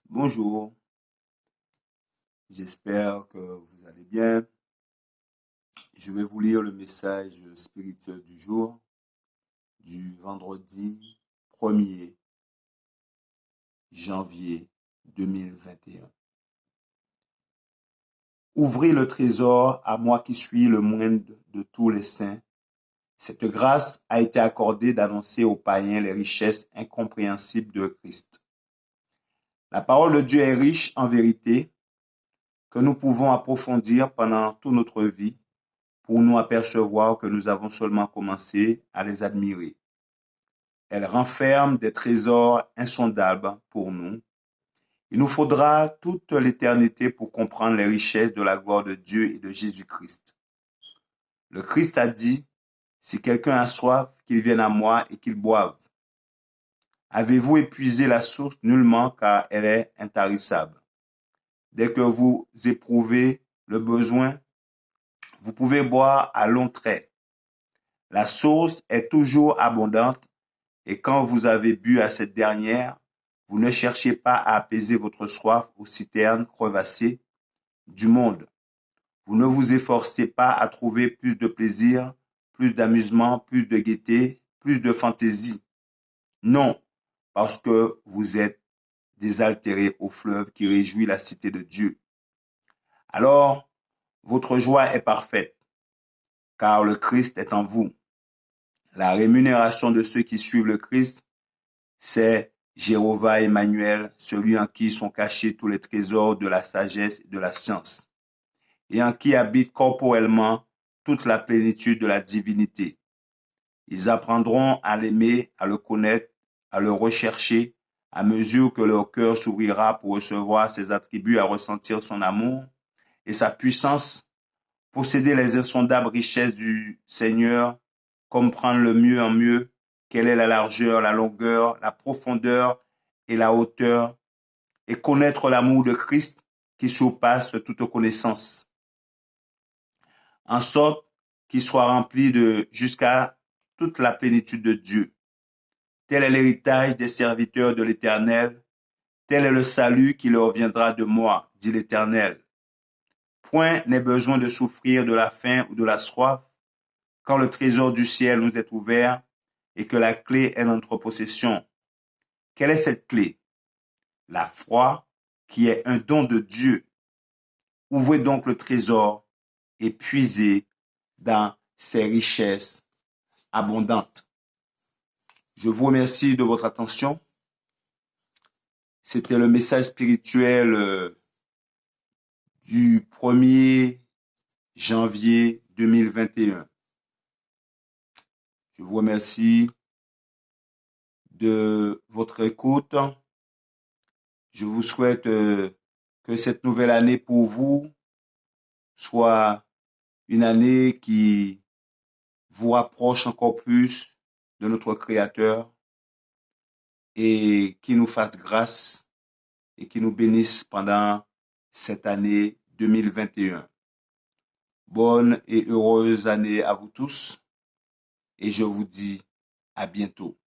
Bonjour, j'espère que vous allez bien. Je vais vous lire le message spirituel du jour du vendredi 1er janvier 2021. Ouvrez le trésor à moi qui suis le moindre de tous les saints. Cette grâce a été accordée d'annoncer aux païens les richesses incompréhensibles de Christ. La parole de Dieu est riche en vérité que nous pouvons approfondir pendant toute notre vie pour nous apercevoir que nous avons seulement commencé à les admirer. Elle renferme des trésors insondables pour nous. Il nous faudra toute l'éternité pour comprendre les richesses de la gloire de Dieu et de Jésus-Christ. Le Christ a dit, si quelqu'un a soif, qu'il vienne à moi et qu'il boive. Avez-vous épuisé la source? Nullement, car elle est intarissable. Dès que vous éprouvez le besoin, vous pouvez boire à longs traits. La source est toujours abondante et quand vous avez bu à cette dernière, vous ne cherchez pas à apaiser votre soif aux citernes crevassées du monde. Vous ne vous efforcez pas à trouver plus de plaisir, plus d'amusement, plus de gaieté, plus de fantaisie. Non, parce que vous êtes désaltéré au fleuve qui réjouit la cité de Dieu. Alors, votre joie est parfaite, car le Christ est en vous. La rémunération de ceux qui suivent le Christ, c'est Jéhovah Emmanuel, celui en qui sont cachés tous les trésors de la sagesse et de la science, et en qui habite corporellement toute la plénitude de la divinité. Ils apprendront à l'aimer, à le connaître, à le rechercher, à mesure que leur cœur s'ouvrira pour recevoir ses attributs, à ressentir son amour et sa puissance, posséder les insondables richesses du Seigneur, comprendre le mieux en mieux quelle est la largeur, la longueur, la profondeur et la hauteur, et connaître l'amour de Christ qui surpasse toute connaissance, en sorte qu'il soit rempli de jusqu'à toute la plénitude de Dieu. Tel est l'héritage des serviteurs de l'Éternel, tel est le salut qui leur viendra de moi, dit l'Éternel. Point n'est besoin de souffrir de la faim ou de la soif, quand le trésor du ciel nous est ouvert et que la clé est notre possession. Quelle est cette clé? La foi, qui est un don de Dieu. Ouvrez donc le trésor et puisez dans ses richesses abondantes. Je vous remercie de votre attention. C'était le message spirituel du 1er janvier 2021. Je vous remercie de votre écoute. Je vous souhaite que cette nouvelle année pour vous soit une année qui vous rapproche encore plus de notre Créateur et qui nous fasse grâce et qui nous bénisse pendant cette année 2021. Bonne et heureuse année à vous tous et je vous dis à bientôt.